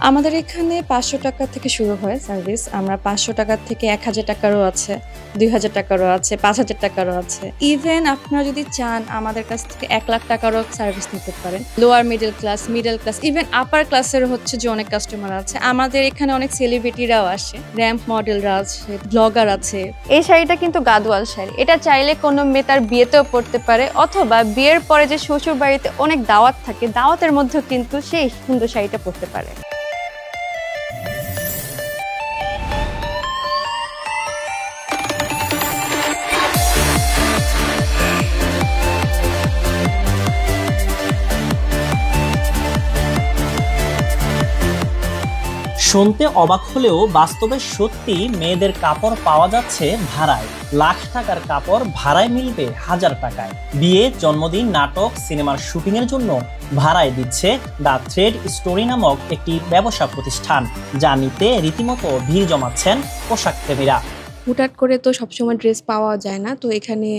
আমাদের এখানে ৳৫০০ থেকে শুরু হয় সার্ভিস। আমরা ৳৫০০ থেকে ৳১,০০০ আছে, ৳২,০০০ আছে, ৳৫,০০০ আছে। ইভেন আপনারা যদি চান আমাদের কাছ থেকে ৳১,০০,০০০ সার্ভিস নিতে পারেন। লোয়ার মিডল ক্লাস, ইভেন আপার ক্লাসের হচ্ছে যে অনেক কাস্টমার আছে। আমাদের এখানে অনেক সেলিব্রিটিরাও আসে। র‍্যাম্প মডেলরা আছে, ব্লগার আছে। এই শাড়িটা কিন্তু গাদোয়াল শাড়ি। এটা চাইলে কোনো মেয়ে তার বিয়েতেও পরতে পারে অথবা বিয়ের পরে যে শ্বশুর বাড়িতে অনেক দাওয়াত থাকে, দাওয়াতের মধ্যেও কিন্তু সেই সুন্দর শাড়িটা পরতে পারে। শুনতে অবাক হলেও বাস্তবে সত্যি মেয়েদের কাপড় পাওয়া যাচ্ছে ভাড়ায়। লাখ টাকার কাপড় ভাড়ায় মিলবে হাজার টাকায়। বিয়ে, জন্মদিন, নাটক, সিনেমার শুটিং এর জন্য ভাড়ায় দিচ্ছে দ্য থ্রেড স্টোরি নামক একটি ব্যবসা প্রতিষ্ঠান, যা নিতে রীতিমতো ভিড় জমাচ্ছেন পোশাক প্রেমীরা। হুটহাট করে তো সবসময় ড্রেস পাওয়া যায় না, তো এখানে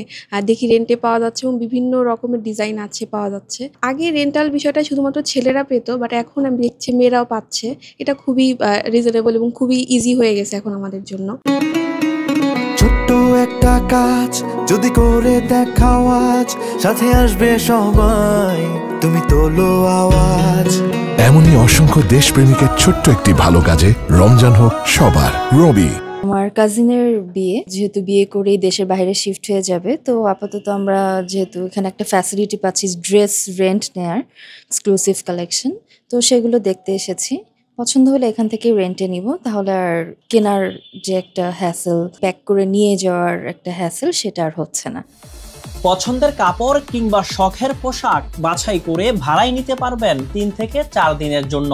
দেখি রেন্টে পাওয়া যাচ্ছে এবং বিভিন্ন রকমের ডিজাইন আছে পাওয়া যাচ্ছে। আগে রেন্টাল বিষয়টা শুধুমাত্র ছেলেরা পেতো, বাট এখন আমি দেখছি মেয়েরাও পাচ্ছে। এটা খুবই রিজনেবল এবং খুবই ইজি হয়ে গেছে এখন আমাদের জন্য। ছোট্ট একটা কাজ যদি করে দেখাও আজ, সাথে আসবে সবাই, তুমি তোলো আওয়াজ। এমনই অসংখ্য দেশপ্রেমিকের ছোট্ট একটি ভালো কাজে রমজান হোক সবার। রবি আমার কাজিনের বিয়ে, যেহেতু বিয়ে করেই দেশের বাইরে শিফট হয়ে যাবে, তো আপাতত আমরা যেহেতু এখানে একটা ফ্যাসিলিটি পাচ্ছি ড্রেস রেন্ট নেয়ার, এক্সক্লুসিভ কালেকশন, তো সেগুলো দেখতে এসেছি। পছন্দ হলে এখান থেকে রেন্টে নিব, তাহলে আর কেনার যে একটা হ্যাসেল, প্যাক করে নিয়ে যাওয়ার একটা হ্যাসেল, সেটা আর হচ্ছে না। পছন্দের কাপড় কিংবা শখের পোশাক বাছাই করে ভাড়ায় নিতে পারবেন ৩ থেকে ৪ দিনের জন্য।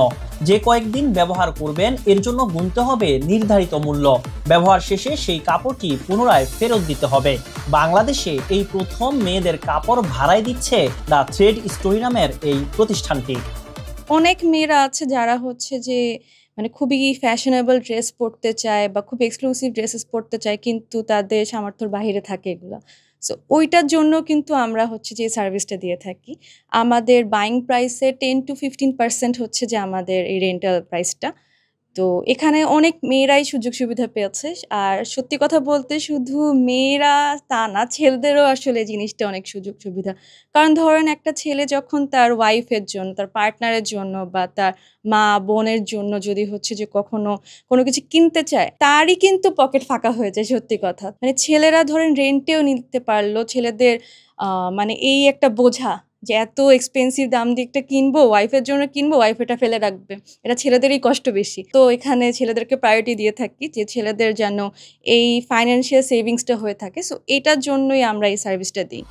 যে কয়েকদিন ব্যবহার করবেন এর জন্য গুনতে হবে নির্ধারিত মূল্য। ব্যবহার শেষে সেই কাপড়টি পুনরায় ফেরত দিতে হবে। বাংলাদেশে এই প্রথম মেয়েদের কাপড় ভাড়ায় দিচ্ছে দ্য থ্রেড স্টোরি নামের এই প্রতিষ্ঠানটি। অনেক মেয়েরা আছে যারা হচ্ছে যে মানে খুবই ফ্যাশনেবল ড্রেস পরতে চায় বা খুব এক্সক্লুসিভ ড্রেসেস পরতে চায়, কিন্তু তাদের সামর্থ্যের বাহিরে থাকে এগুলো। সো ওইটার জন্য কিন্তু আমরা হচ্ছে যে সার্ভিসটা দিয়ে থাকি। আমাদের বাইং প্রাইসে 10-15% হচ্ছে যে আমাদের এই রেন্টাল প্রাইসটা। তো এখানে অনেক মেয়েরাই সুযোগ সুবিধা পেয়েছে। আর সত্যি কথা বলতে শুধু মেয়েরা তা না, ছেলেদেরও আসলে জিনিসটা অনেক সুযোগ সুবিধা। কারণ ধরেন একটা ছেলে যখন তার ওয়াইফের জন্য, তার পার্টনারের জন্য বা তার মা বোনের জন্য যদি হচ্ছে যে কখনো কোনো কিছু কিনতে চায়, তারই কিন্তু পকেট ফাঁকা হয়ে যায়। সত্যি কথা, মানে ছেলেরা ধরেন রেন্টেও নিতে পারলো। ছেলেদের মানে এই একটা বোঝা যে এত এক্সপেন্সিভ দাম দিয়ে একটা কিনবো, ওয়াইফের জন্য কিনবো, ওয়াইফ এটা ফেলে রাখবে, এটা ছেলেদেরই কষ্ট বেশি। তো এখানে ছেলেদেরকে প্রায়োরিটি দিয়ে থাকি যে ছেলেদের যেন এই ফাইন্যান্সিয়াল সেভিংসটা হয়ে থাকে। সো এটার জন্যই আমরা এই সার্ভিসটা দিই।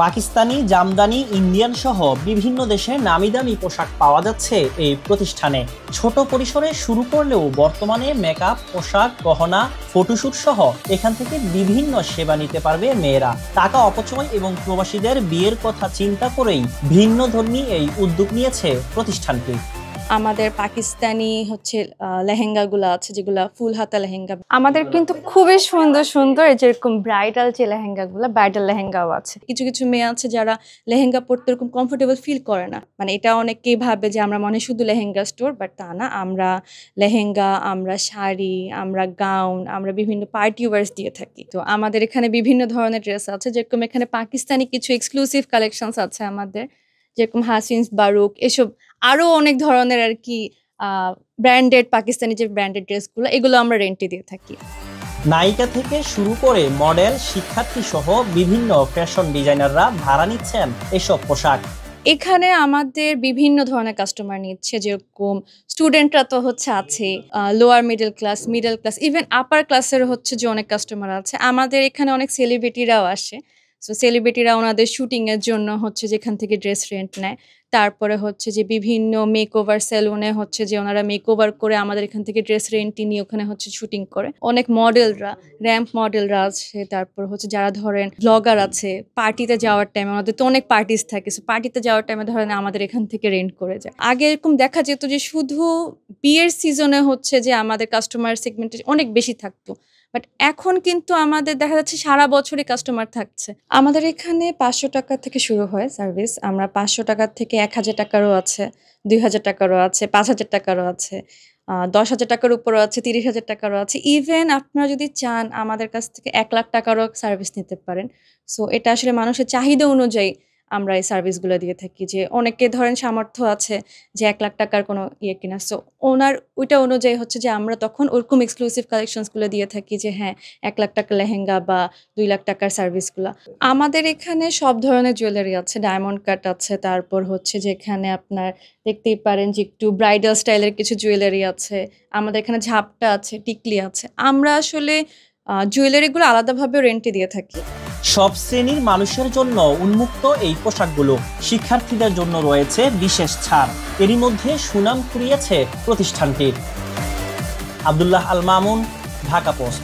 পাকিস্তানি, জামদানি, ইন্ডিয়ান সহ বিভিন্ন দেশের নামি দামি পোশাক পাওয়া যাচ্ছে এই প্রতিষ্ঠানে। ছোট পরিসরে শুরু করলেও বর্তমানে মেকআপ, পোশাক, গহনা, ফটোশুট সহ এখান থেকে বিভিন্ন সেবা নিতে পারবে মেয়েরা। টাকা অপচয় এবং প্রবাসীদের বিয়ের কথা চিন্তা করেই ভিন্নধর্মী এই উদ্যোগ নিয়েছে প্রতিষ্ঠানটি। আমাদের পাকিস্তানি হচ্ছে লেহেঙ্গাগুলো আছে, যেগুলো ফুল হাতা লেহেঙ্গা। আমাদের কিন্তু খুবই সুন্দর সুন্দর যেরকম ব্রাইডাল যে লেহেঙ্গাগুলো, ব্রাইডাল লেহেঙ্গাও আছে। কিছু কিছু মেয়ে আছে যারা লেহেঙ্গা পরতে এরকম কমফোর্টেবল ফিল করে না, মানে এটা অনেকেই ভাবে যে আমরা মনে শুধু লেহেঙ্গা স্টোর, বাট তা না। আমরা লেহেঙ্গা, আমরা শাড়ি, আমরা গাউন, আমরা বিভিন্ন পার্টি ওয়ার্স দিয়ে থাকি। তো আমাদের এখানে বিভিন্ন ধরনের ড্রেস আছে, যেরকম এখানে পাকিস্তানি কিছু এক্সক্লুসিভ কালেকশনস আছে আমাদের, যেরকম হাসিনস, বারুক, এসব আরো অনেক ধরনের আর কি ব্র্যান্ডেড পাকিস্তানি যে ব্র্যান্ডেড ড্রেসগুলো, এগুলো আমরা রেন্টে দিয়ে থাকি। নায়িকা থেকে শুরু করে মডেল, শিক্ষার্থী সহ বিভিন্ন ফ্যাশন ডিজাইনাররা ভাড়া নিচ্ছেন এসব পোশাক। এখানে আমাদের বিভিন্ন ধরনের কাস্টমার নিচ্ছে, যেরকম স্টুডেন্টরা তো হচ্ছে আছে, লোয়ার মিডল ক্লাস, ইভেন আপার ক্লাসের হচ্ছে যে অনেক কাস্টমার আছে। আমাদের এখানে অনেক সেলিব্রিটিরাও আসে। সো সেলিব্রিটিরা ওনাদের শুটিংয়ের জন্য হচ্ছে যেখান থেকে ড্রেস রেন্ট নেয়। তারপরে হচ্ছে যে বিভিন্ন মেকওভার সেলুনে হচ্ছে যে ওনারা মেকওভার করে আমাদের এখান থেকে ড্রেস রেন্টে নিয়ে ওখানে হচ্ছে শুটিং করে। অনেক মডেলরা, র‍্যাম্প মডেলরা আছে, তারপর হচ্ছে যারা ধরেন ব্লগার আছে, পার্টিতে যাওয়ার টাইমে, আমাদের তো অনেক পার্টিস থাকে, সো পার্টিতে যাওয়ার টাইমে ধরেন আমাদের এখান থেকে রেন্ট করে যায়। আগে এরকম দেখা যেত যে শুধু বিয়ের সিজনে হচ্ছে যে আমাদের কাস্টমার সেগমেন্ট অনেক বেশি থাকতো, বাট এখন কিন্তু আমাদের দেখা যাচ্ছে সারা বছরই কাস্টমার থাকছে। আমাদের এখানে 500 টাকা থেকে শুরু হয় সার্ভিস। আমরা 500 টাকা থেকে 1000 টাকারও আছে, 2000 টাকারও আছে, 5000 টাকারও আছে, 10,000 টাকার উপরও আছে, 30,000 টাকারও আছে। ইভেন আপনারা যদি চান আমাদের কাছ থেকে 1 লাখ টাকারও সার্ভিস নিতে পারেন। সো এটা আসলে মানুষের চাহিদা অনুযায়ী আমরা এই সার্ভিসগুলো দিয়ে থাকি। যে অনেকে ধরেন সামর্থ্য আছে যে 1 লাখ টাকার কোনো কিনা। সো ওনার ওইটা অনুযায়ী হচ্ছে যে আমরা তখন ওরকম এক্সক্লুসিভ কালেকশনসগুলো দিয়ে থাকি যে হ্যাঁ, 1 লাখ টাকার লেহেঙ্গা বা 2 লাখ টাকার সার্ভিসগুলা। আমাদের এখানে সব ধরনের জুয়েলারি আছে, ডায়মন্ড কাট আছে, তারপর হচ্ছে যে এখানে আপনার দেখতেই পারেন যে একটু ব্রাইডাল স্টাইলের কিছু জুয়েলারি আছে। আমাদের এখানে ঝাপটা আছে, টিকলি আছে। আমরা আসলে জুয়েলারিগুলো আলাদাভাবে রেন্টে দিয়ে থাকি। সব শ্রেণীর মানুষের জন্য উন্মুক্ত এই পোশাকগুলো। শিক্ষার্থীদের জন্য রয়েছে বিশেষ ছাড়। এরই মধ্যে সুনাম কুড়িয়েছে প্রতিষ্ঠানটির। আব্দুল্লাহ আল মামুন, ঢাকা পোস্ট।